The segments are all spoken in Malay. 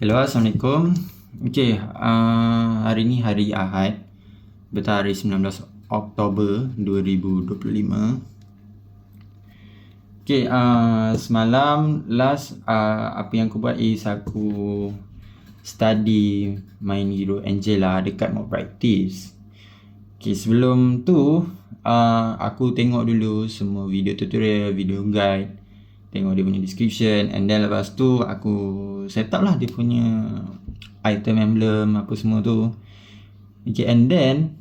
Hello, Assalamualaikum. Hari ni hari Ahad, bertarikh 19 Oktober 2025. Semalam apa yang aku buat is aku study main hero Angela dekat mob practice. Sebelum tu aku tengok dulu semua video tutorial, video guide, tengok dia punya description, and then lepas tu aku set up lah dia punya item emblem apa semua tu. And then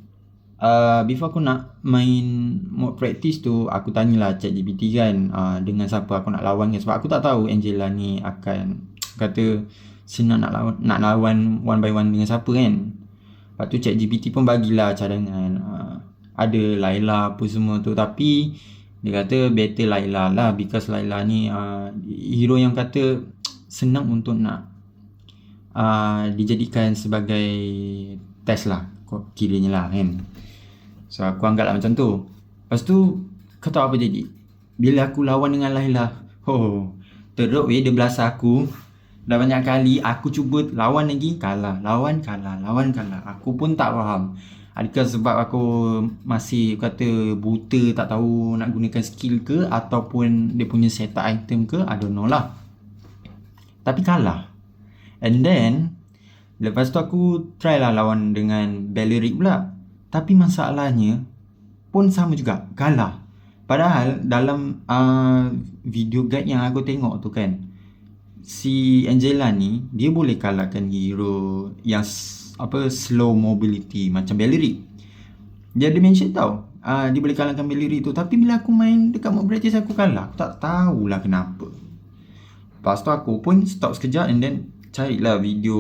before aku nak main mode practice tu, aku tanyalah ChatGPT kan, dengan siapa aku nak lawan kan, sebab aku tak tahu Angela ni akan kata senang nak lawan one by one dengan siapa kan. Lepas tu ChatGPT pun bagilah cadangan, ada Layla apa semua tu, tapi dia kata better Layla lah, because Layla ni hero yang kata senang untuk nak dijadikan sebagai test lah kiranya lah kan. So aku anggap lah macam tu. Lepas tu kau tahu apa jadi? Bila aku lawan dengan Layla, teruk dia belasah aku. Dah banyak kali aku cuba lawan lagi, kalah. Aku pun tak faham, adakah sebab aku masih kata buta, tak tahu nak gunakan skill ke, ataupun dia punya setup item ke, I don't know lah. Tapi kalah. And then lepas tu aku try lah lawan dengan Balearic pula. Tapi masalahnya pun sama juga, kalah. Padahal dalam video guide yang aku tengok tu kan, si Angela ni dia boleh kalahkan hero yang slow mobility macam Balearic. Dia ada mention tau, dia boleh kalahkan Balearic tu. Tapi bila aku main dekat mob practice aku kalah. Aku tak tahulah kenapa. Lepas tu aku pun stop sekejap, and then carilah video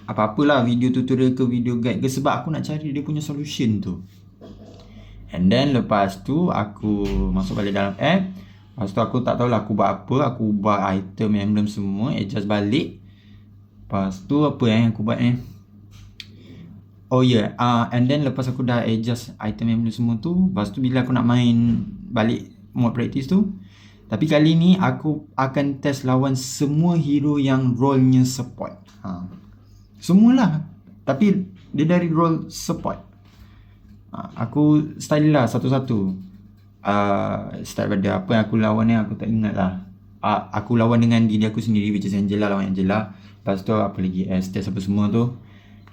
apa-apalah, video tutorial ke video guide ke, sebab aku nak cari dia punya solution tu. And then lepas tu aku masuk balik dalam app. Lepas tu aku tak tahulah aku buat apa. Aku ubah item emblem semua, adjust balik. Lepas tu apa yang aku buat and then lepas aku dah adjust item emblem semua tu, lepas tu bila aku nak main balik mode practice tu, tapi kali ni aku akan test lawan semua hero yang role-nya support. Semualah. Tapi dia dari role support. Aku study lah satu-satu. Start pada apa yang aku lawan ni aku tak ingat lah. Aku lawan dengan diri aku sendiri, which is Angela, lawan Angela. Lepas tu apa lagi, test apa semua tu.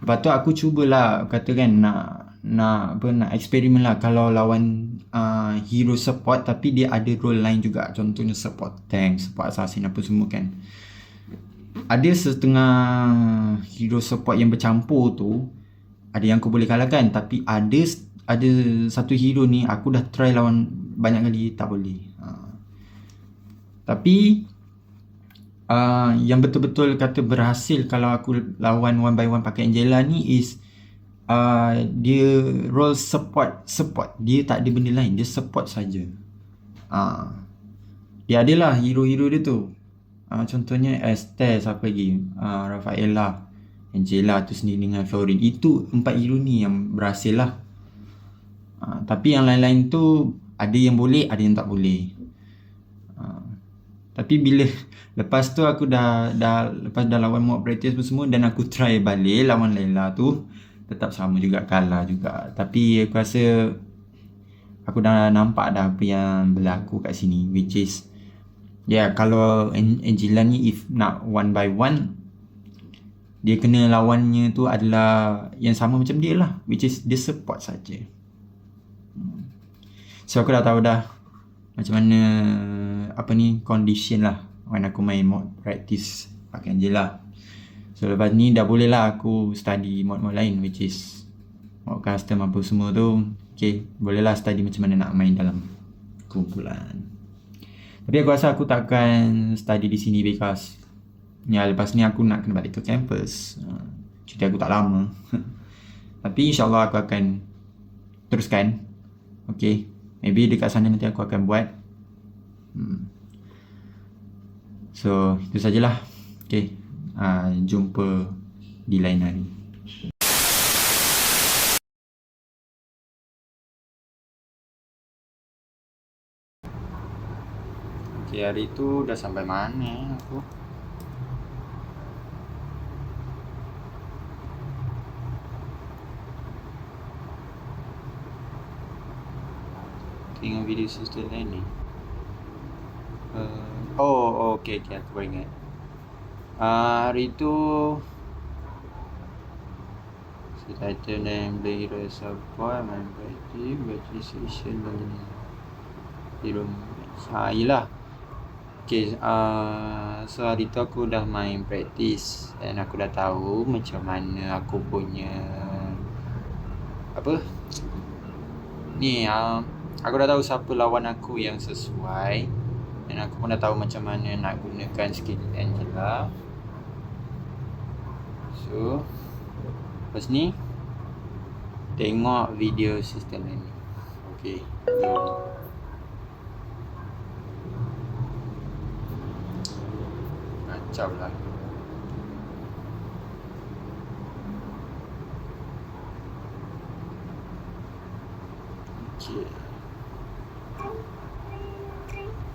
Lepas tu aku cubalah katakan nak eksperimen lah kalau lawan hero support tapi dia ada role lain juga, contohnya support tank, support assassin apa semua kan. Ada setengah hero support yang bercampur tu, ada yang aku boleh kalahkan, tapi ada satu hero ni aku dah try lawan banyak kali, tak boleh. Tapi yang betul-betul kata berhasil kalau aku lawan one by one pakai Angela ni is dia role support. Dia tak ada benda lain, dia support saja. Dia adalah hero-hero dia tu. Contohnya Estes, apa lagi, Rafaela, Angela tu sendiri dengan Florin. Itu 4 hero ni yang berhasil lah. Tapi yang lain-lain tu ada yang boleh, ada yang tak boleh. Tapi bila lepas tu aku lepas dah lawan mob practice semua, dan aku try balik lawan Layla tu, tetap sama juga, kalah juga. Tapi aku rasa aku dah nampak dah apa yang berlaku kat sini, which is kalau Angela ni if nak one by one, dia kena lawannya tu adalah yang sama macam dia lah, which is dia support saja. So aku dah tahu dah macam mana condition lah when aku main mode practice pakai Angela. So lepas ni dah boleh lah aku study mod-mod lain, which is mod custom apa semua tu. Boleh lah study macam mana nak main dalam kumpulan. Tapi aku rasa aku takkan study di sini because lepas ni aku nak kena balik ke campus. Cuti aku tak lama. Tapi insyaAllah aku akan teruskan. Maybe dekat sana nanti aku akan buat. So itu sajalah. Jumpa di lain hari. Hari tu dah sampai mana aku? tengok video sistem lain ni. Okay, aku baru ingat. Hari tu si title name play hero support main battery session dan ni hero yelah. Okay, so hari tu aku dah main practice dan aku dah tahu macam mana aku punya apa ni, aku dah tahu siapa lawan aku yang sesuai dan aku pun dah tahu macam mana nak gunakan skill Angela. So lepas ni tengok video sistem ni. Okay, jom. Kacau lah. Okay.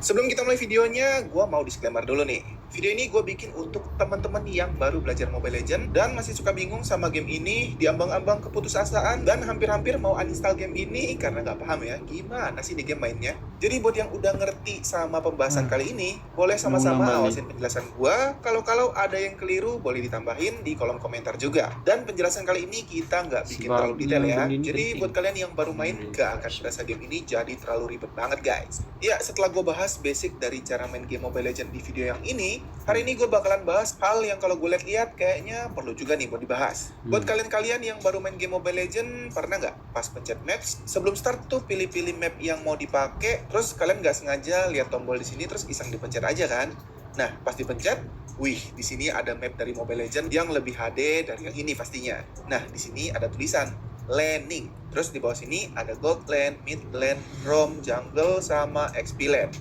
Sebelum kita mulai videonya, gue mau disclaimer dulu nih. Video ini gue bikin untuk teman-teman yang baru belajar Mobile Legends dan masih suka bingung sama game ini, diambang-ambang keputusasaan dan hampir-hampir mau uninstall game ini karena nggak paham ya gimana sih di game mainnya. Jadi buat yang udah ngerti sama pembahasan kali ini, boleh sama-sama awasin penjelasan gue. Kalau ada yang keliru boleh ditambahin di kolom komentar juga. Dan penjelasan kali ini kita nggak bikin terlalu detail ya. Jadi buat kalian yang baru main gak akan berasa game ini jadi terlalu ribet banget guys. Ya, setelah gue bahas basic dari cara main game Mobile Legends di video yang ini, hari ini gue bakalan bahas hal yang kalau gue lihat kayaknya perlu juga nih buat dibahas. Buat kalian-kalian yang baru main game Mobile Legends, pernah nggak pas pencet maps sebelum start tuh pilih-pilih map yang mau dipakai, terus kalian nggak sengaja lihat tombol di sini terus iseng dipencet aja kan? Nah, pas dipencet, wih, di sini ada map dari Mobile Legends yang lebih HD dari yang ini pastinya. Nah, di sini ada tulisan laning. Terus di bawah sini ada gold lane, mid lane, roam, jungle, sama XP lane.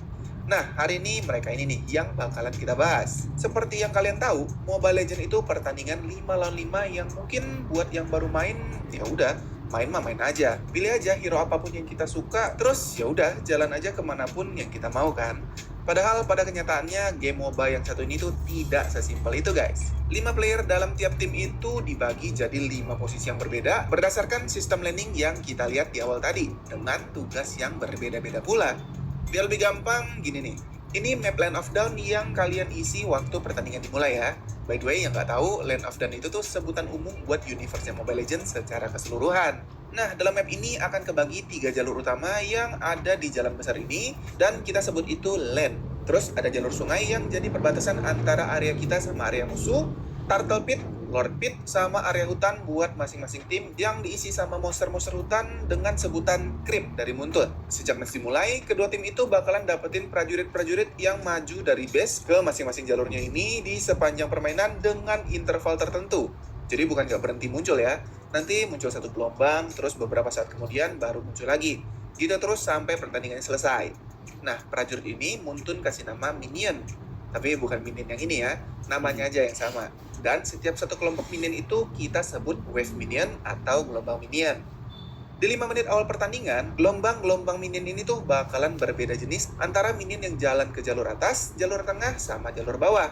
Nah, hari ini mereka ini nih yang bakalan kita bahas. Seperti yang kalian tahu, Mobile Legends itu pertandingan 5 lawan 5 yang mungkin buat yang baru main, ya udah, main mah main aja. Pilih aja hero apapun yang kita suka, terus ya udah jalan aja kemanapun yang kita mau kan. Padahal pada kenyataannya game MOBA yang satu ini tuh tidak sesimpel itu guys. 5 player dalam tiap tim itu dibagi jadi 5 posisi yang berbeda berdasarkan sistem laning yang kita lihat di awal tadi, dengan tugas yang berbeda-beda pula. Biar lebih gampang, gini nih. Ini map Land of Dawn yang kalian isi waktu pertandingan dimulai ya. By the way, yang nggak tahu, Land of Dawn itu tuh sebutan umum buat universe Mobile Legends secara keseluruhan. Nah, dalam map ini akan kebagi 3 jalur utama yang ada di jalan besar ini, dan kita sebut itu land. Terus ada jalur sungai yang jadi perbatasan antara area kita sama area musuh, Turtle Pit, Lord Pit, sama area hutan buat masing-masing tim yang diisi sama monster-monster hutan dengan sebutan Creep dari Muntut. Sejak match dimulai, kedua tim itu bakalan dapetin prajurit-prajurit yang maju dari base ke masing-masing jalurnya ini di sepanjang permainan dengan interval tertentu. Jadi bukan nggak berhenti muncul ya, nanti muncul satu gelombang, terus beberapa saat kemudian baru muncul lagi. Gitu terus sampai pertandingannya selesai. Nah, prajurit ini Muntun kasih nama Minion. Tapi bukan Minion yang ini ya, namanya aja yang sama. Dan setiap satu kelompok minion itu kita sebut wave minion atau gelombang minion. Di 5 menit awal pertandingan, gelombang-gelombang minion ini tuh bakalan berbeda jenis antara minion yang jalan ke jalur atas, jalur tengah, sama jalur bawah.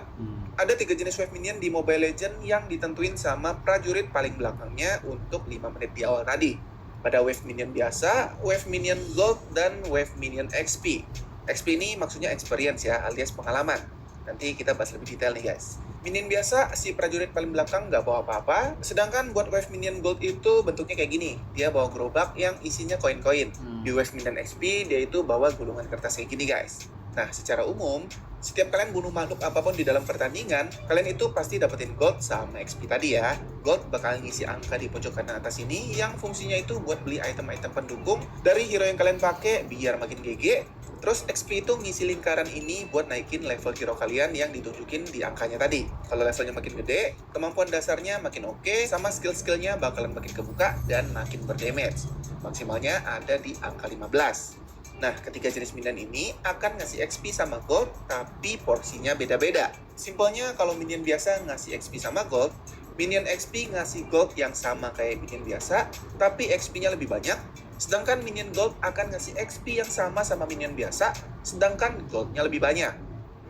Ada 3 jenis wave minion di Mobile Legends yang ditentuin sama prajurit paling belakangnya untuk 5 menit di awal tadi. Pada wave minion biasa, wave minion gold, dan wave minion XP. XP ini maksudnya experience ya, alias pengalaman. Nanti kita bahas lebih detail nih guys. Minion biasa, si prajurit paling belakang nggak bawa apa-apa. Sedangkan buat wave minion gold itu bentuknya kayak gini. Dia bawa gerobak yang isinya koin-koin. Di wave minion XP, dia itu bawa gulungan kertas kayak gini guys. Nah, secara umum, setiap kalian bunuh makhluk apapun di dalam pertandingan, kalian itu pasti dapetin gold sama XP tadi ya. Gold bakal ngisi angka di pojok kanan atas ini yang fungsinya itu buat beli item-item pendukung dari hero yang kalian pakai biar makin GG. Terus XP itu ngisi lingkaran ini buat naikin level hero kalian yang ditunjukin di angkanya tadi. Kalau levelnya makin gede, kemampuan dasarnya makin oke, sama skill-skillnya bakalan makin kebuka dan makin berdamage. Maksimalnya ada di angka 15. Nah, ketiga jenis minion ini akan ngasih XP sama gold, tapi porsinya beda-beda. Simpelnya kalau minion biasa ngasih XP sama gold, minion XP ngasih gold yang sama kayak minion biasa, tapi XP-nya lebih banyak. Sedangkan minion gold akan ngasih XP yang sama minion biasa, sedangkan goldnya lebih banyak.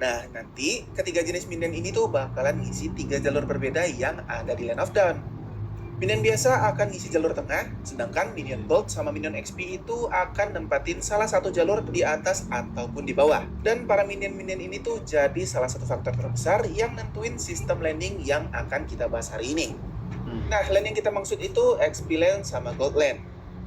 Nah, nanti ketiga jenis minion ini tuh bakalan ngisi 3 jalur berbeda yang ada di Land of Dawn. Minion biasa akan ngisi jalur tengah, sedangkan minion gold sama minion XP itu akan nempatin salah satu jalur di atas ataupun di bawah. Dan para minion-minion ini tuh jadi salah satu faktor terbesar yang nentuin sistem landing yang akan kita bahas hari ini. Nah, lane yang kita maksud itu XP lane sama gold lane.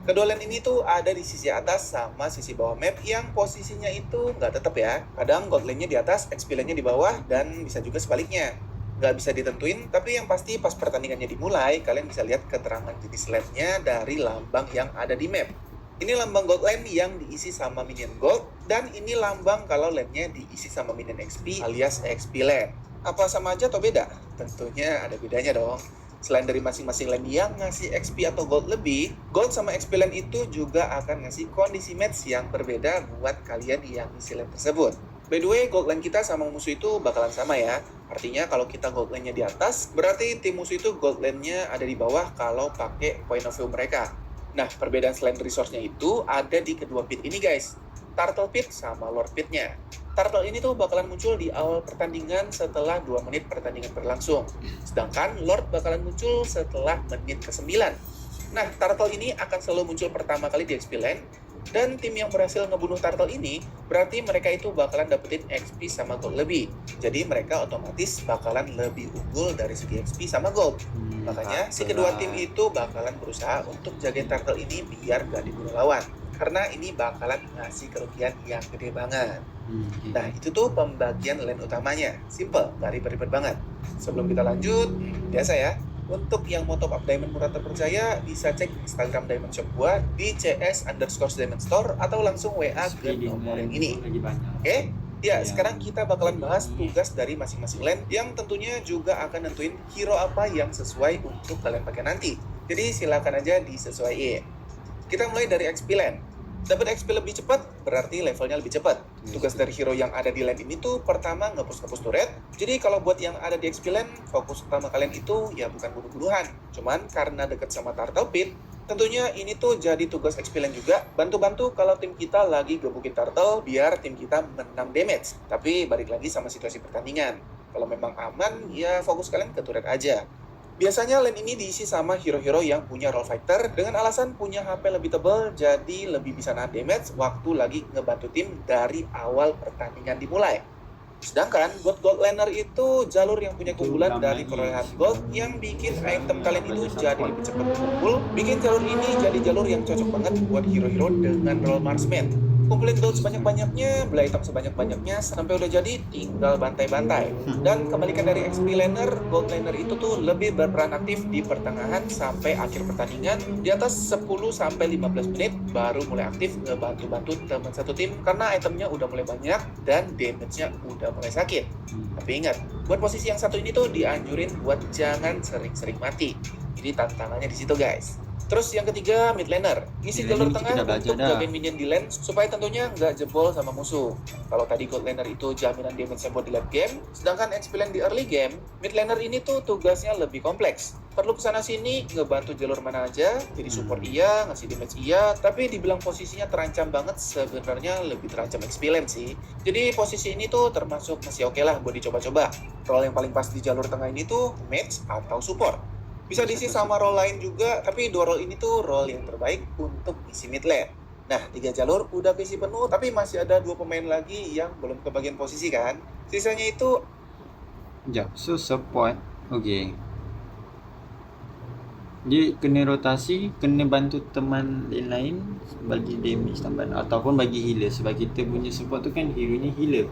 Kedua lane ini tuh ada di sisi atas sama sisi bawah map yang posisinya itu nggak tetap ya. Kadang gold lane-nya di atas, XP lane-nya di bawah, dan bisa juga sebaliknya. Nggak bisa ditentuin, tapi yang pasti pas pertandingannya dimulai, kalian bisa lihat keterangan jenis lane-nya dari lambang yang ada di map. Ini lambang gold lane yang diisi sama minion gold, dan ini lambang kalau lane-nya diisi sama minion XP alias XP lane. Apa sama aja atau beda? Tentunya ada bedanya dong. Selain dari masing-masing lane yang ngasih XP atau gold lebih, gold sama XP lane itu juga akan ngasih kondisi match yang berbeda buat kalian yang isi lane tersebut. By the way, gold lane kita sama musuh itu bakalan sama ya. Artinya kalau kita gold lane-nya di atas, berarti tim musuh itu gold lane-nya ada di bawah kalau pakai point of view mereka. Nah, perbedaan selain resource-nya itu ada di kedua pit ini guys. Turtle Pit sama Lord Pit-nya. Turtle ini tuh bakalan muncul di awal pertandingan setelah 2 menit pertandingan berlangsung. Sedangkan Lord bakalan muncul setelah menit ke-9. Nah, Turtle ini akan selalu muncul pertama kali di XP lane. Dan tim yang berhasil ngebunuh Turtle ini, berarti mereka itu bakalan dapetin XP sama gold lebih. Jadi mereka otomatis bakalan lebih unggul dari segi XP sama gold. Makanya si kedua tim itu bakalan berusaha untuk jagain Turtle ini biar gak dibunuh lawan. Karena ini bakalan ngasih kerugian yang gede banget. Nah, itu tuh pembagian lane utamanya. Simple, gak ribet-ribet banget. Sebelum kita lanjut, biasa ya, untuk yang mau top up diamond murah terpercaya, bisa cek Instagram Diamond Shop gua di cs_diamond store atau langsung WA ke nomor yang ini. Oke? Ya, sekarang kita bakalan bahas tugas dari masing-masing lane yang tentunya juga akan nentuin hero apa yang sesuai untuk kalian pakai nanti. Jadi silakan aja disesuaiin. Kita mulai dari XP lane. Dapat XP lebih cepat, berarti levelnya lebih cepat. Tugas dari hero yang ada di lane ini tuh pertama nge-push turret. Jadi kalau buat yang ada di XP lane, fokus utama kalian itu ya bukan bunuh-bunuhan. Cuman karena deket sama Turtle Pit, tentunya ini tuh jadi tugas XP lane juga. Bantu-bantu kalau tim kita lagi gebukin Turtle, biar tim kita menang damage. Tapi balik lagi sama situasi pertandingan. Kalau memang aman, ya fokus kalian ke turret aja. Biasanya lane ini diisi sama hero-hero yang punya role fighter dengan alasan punya HP lebih tebal, jadi lebih bisa nahan damage waktu lagi ngebantu tim dari awal pertandingan dimulai. Sedangkan buat gold laner itu jalur yang punya keunggulan dari perolehan gold yang bikin item kalian itu jadi lebih cepat berkumpul, bikin jalur ini jadi jalur yang cocok banget buat hero-hero dengan role marksman. Kumpulin gold sebanyak-banyaknya, beli item sebanyak-banyaknya, sampai udah jadi tinggal bantai-bantai. Dan kebalikan dari XP laner, gold laner itu tuh lebih berperan aktif di pertengahan sampai akhir pertandingan. Di atas 10-15 menit baru mulai aktif ngebantu-bantu teman satu tim karena itemnya udah mulai banyak dan damage-nya udah mulai sakit. Tapi ingat, buat posisi yang satu ini tuh dianjurin buat jangan sering-sering mati. Jadi tantangannya di situ guys. Terus yang ketiga, mid laner. Ngisi jalur tengah untuk jagain minion di lane supaya tentunya nggak jebol sama musuh. Kalau tadi gold laner itu jaminan damage-nya buat di late game, sedangkan XP lane di early game, mid laner ini tuh tugasnya lebih kompleks. Perlu kesana sini ngebantu jalur mana aja, jadi support iya, ngasih damage iya, tapi dibilang posisinya terancam banget, sebenarnya lebih terancam XP lane sih. Jadi posisi ini tuh termasuk masih oke lah buat dicoba-coba. Role yang paling pas di jalur tengah ini tuh mage atau support. Bisa diisi sama role lain juga, tapi dua role ini tuh role yang terbaik untuk isi mid lane. Nah, 3 jalur udah keisi penuh, tapi masih ada 2 pemain lagi yang belum kebagian posisi kan. Sisanya itu... So support, okay. Dia kena rotasi, kena bantu teman lain bagi damage tambahan ataupun bagi healer. Sebab kita punya support tu kan hero ni healer.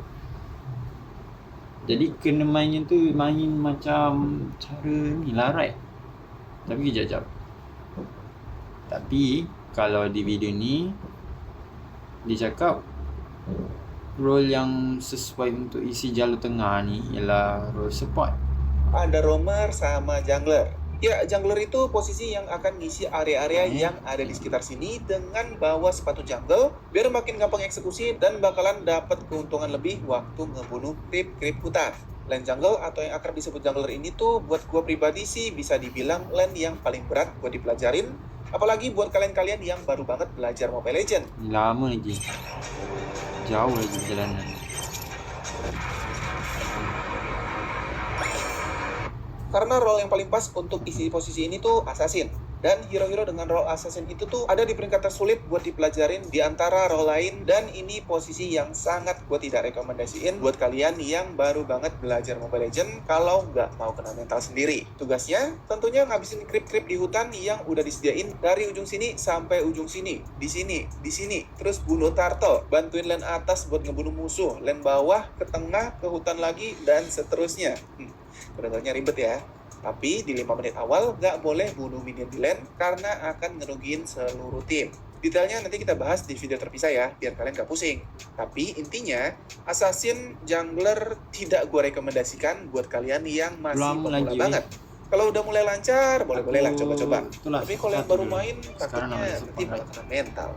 Jadi kena mainnya tu main macam cara ni larat. Tapi kejap. Tapi kalau di video ni dia cakap role yang sesuai untuk isi jalur tengah ni ialah role support. Ada roamer sama jungler. Ya, jungler itu posisi yang akan ngisi area-area yang ada di sekitar sini dengan bawa sepatu jungle biar makin gampang eksekusi dan bakalan dapat keuntungan lebih waktu ngebunuh creep hutan. Lane jungle atau yang akrab disebut jungler ini tuh buat gua pribadi sih bisa dibilang lane yang paling berat buat dipelajarin. Apalagi buat kalian-kalian yang baru banget belajar Mobile Legends. Lama lagi. Jauh lagi perjalanan. Karena role yang paling pas untuk isi posisi ini tuh assassin. Dan hero-hero dengan role assassin itu tuh ada di peringkat tersulit buat dipelajarin di antara role lain. Dan ini posisi yang sangat gue tidak rekomendasiin buat kalian yang baru banget belajar Mobile Legends kalau nggak mau kena mental sendiri. Tugasnya tentunya ngabisin creep-creep di hutan yang udah disediain dari ujung sini sampai ujung sini. Di sini. Terus bunuh turtle, bantuin lane atas buat ngebunuh musuh, lane bawah, ke tengah, ke hutan lagi, dan seterusnya. Kedengarannya ribet ya. Tapi di 5 menit awal nggak boleh bunuh minion di lane karena akan ngerugiin seluruh tim. Detailnya nanti kita bahas di video terpisah ya, biar kalian gak pusing. Tapi intinya, assassin jungler tidak gue rekomendasikan buat kalian yang masih Ulang pemula lagi, banget. Kalau udah mulai lancar, boleh-boleh lah coba-coba. Itulah, Tapi kalau yang satu baru dulu. main, Sekarang takutnya namanya nanti support, malah kena mental.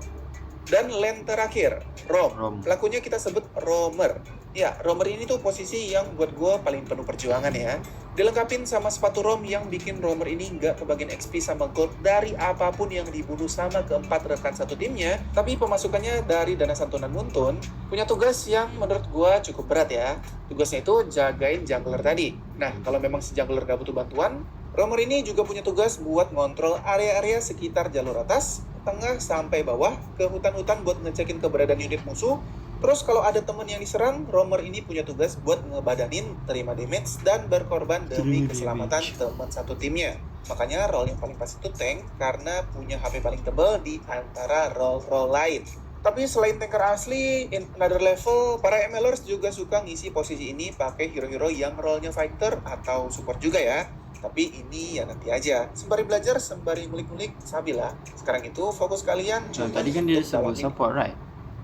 Dan lane terakhir, Rom. Pelakunya kita sebut roamer. Ya, roamer ini tuh posisi yang buat gue paling penuh perjuangan ya. Dilengkapin sama sepatu rom yang bikin roamer ini nggak kebagian XP sama gold dari apapun yang dibunuh sama keempat rekan satu timnya. Tapi pemasukannya dari dana santunan Muntun punya tugas yang menurut gue cukup berat ya. Tugasnya itu jagain jungler tadi. Nah, kalau memang si jungler gak butuh bantuan, roamer ini juga punya tugas buat ngontrol area-area sekitar jalur atas, tengah sampai bawah ke hutan-hutan buat ngecekin keberadaan unit musuh. Terus kalau ada temen yang diserang, roamer ini punya tugas buat ngebadanin, terima damage, dan berkorban demi keselamatan teman satu timnya. Makanya role yang paling pas itu tank karena punya HP paling tebal di antara role-role lain. Tapi selain tanker asli, in another level, para MLers juga suka ngisi posisi ini pakai hero-hero yang role-nya fighter atau support juga ya. Tapi ini ya nanti aja. Sembari belajar, sembari ngulik-ngulik, sabilah. Sekarang itu fokus kalian cuma tadi kan dia untuk sebut dalamin support, right?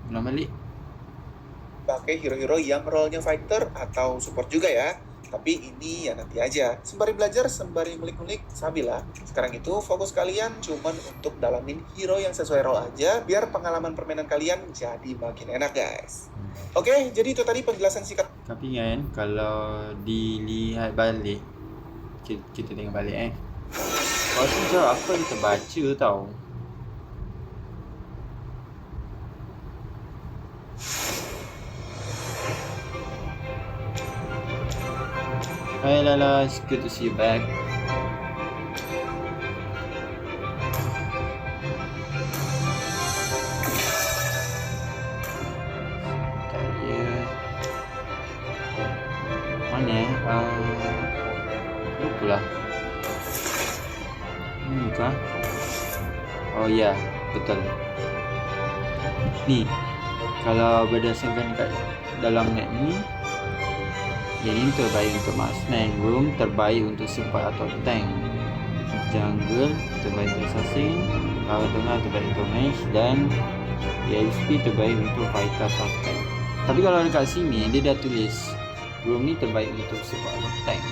Ulang balik. pakai hero-hero yang role-nya fighter atau support juga ya. Tapi ini ya nanti aja. Sembari belajar, sembari ngulik-ngulik, sabilah. Sekarang itu fokus kalian cuman untuk dalamin hero yang sesuai role aja, biar pengalaman permainan kalian jadi makin enak guys. Oke, jadi itu tadi penjelasan singkat. Tapi kan kalau dilihat balik, kita tengok balik Kau sejauh apa kita baca tau. Hey Lala, it's good to see you back. Mana lupa lah. Ini kah? Oh ya, betul. Ni, kalau berdasarkan kat dalam map ni, ini terbaik untuk marksman, room terbaik untuk support atau tank, jungle terbaik untuk assassin, bawah tengah terbaik untuk mage, dan EXP terbaik untuk fighter atau tank. Tapi kalau dekat sini dia dah tulis room ni terbaik untuk support atau tank.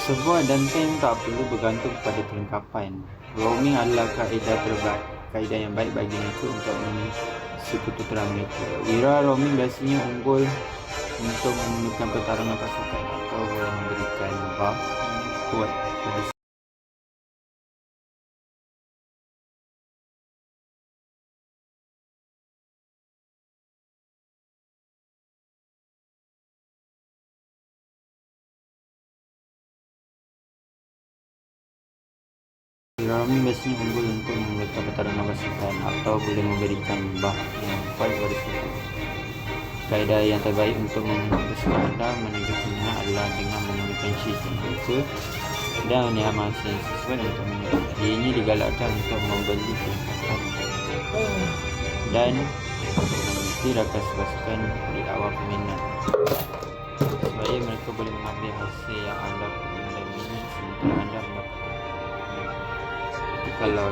Support dan tank tak perlu bergantung pada perlengkapan. Roaming adalah kaedah yang baik bagi mereka untuk sekuturan mereka. Wira roaming biasanya unggul untuk menemukan pertarungan pasukan atau memberikan buff kuat pada roaming biasanya unggul untuk menemukan pertarungan pasukan atau boleh memberikan buff yang kuat pada pasukan. Kaedah yang terbaik untuk memutuskan anda menuju ke mana adalah dengan menemukan shield yang mereka dan melihat masa yang sesuai untuk menyerang. Ianya digalakkan untuk membeli perlengkapan dan mengikuti rakas pasukan di awal permainan supaya mereka boleh mengambil hasil yang anda perlukan ini sementara anda mendapat. Tapi kalau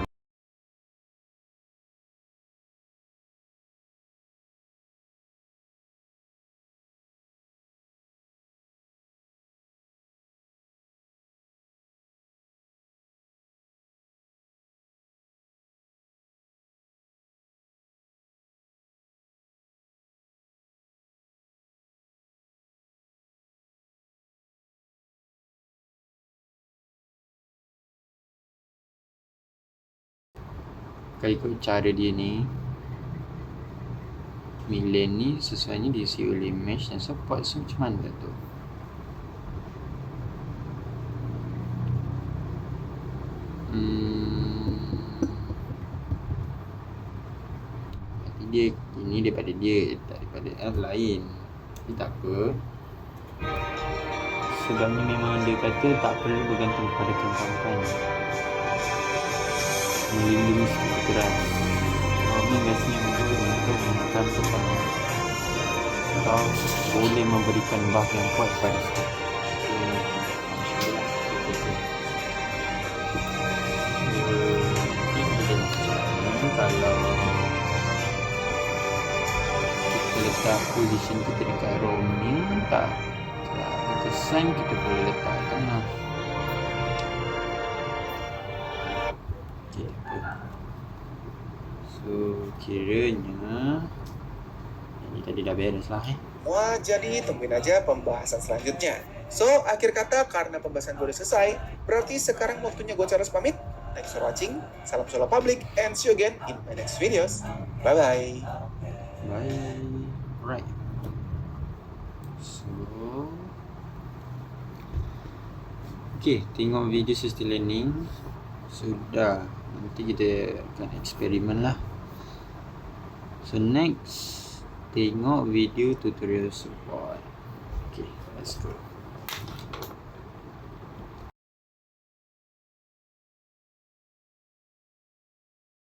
ikut cara dia ni, million ni sesuainya diisi oleh mesh dan support. So macam mana tu? Dia ini daripada dia, tak daripada lain. Tapi tak apa. Sebabnya memang dia kata tak perlu bergantung pada kampanye, melindungi sangat keras. Ini biasanya untuk menekan tekanan atau boleh memberikan buff yang kuat pada stok. Kalau kita letak position kita dekat roaming, tak kesan kita boleh letak tengah. Okay. So kiranya ini tadi dah beres lah Wah, jadi tungguin aja pembahasan selanjutnya. So, akhir kata karena pembahasan gue udah selesai, berarti sekarang waktunya gue harus pamit. Thanks for watching, salam solo public, and see you again in my next videos. Bye-bye. Bye. Right. So, okay, tengok video system learning. Sudah. Nanti kita akan eksperimen lah. So next, tengok video tutorial support. Okay, let's go.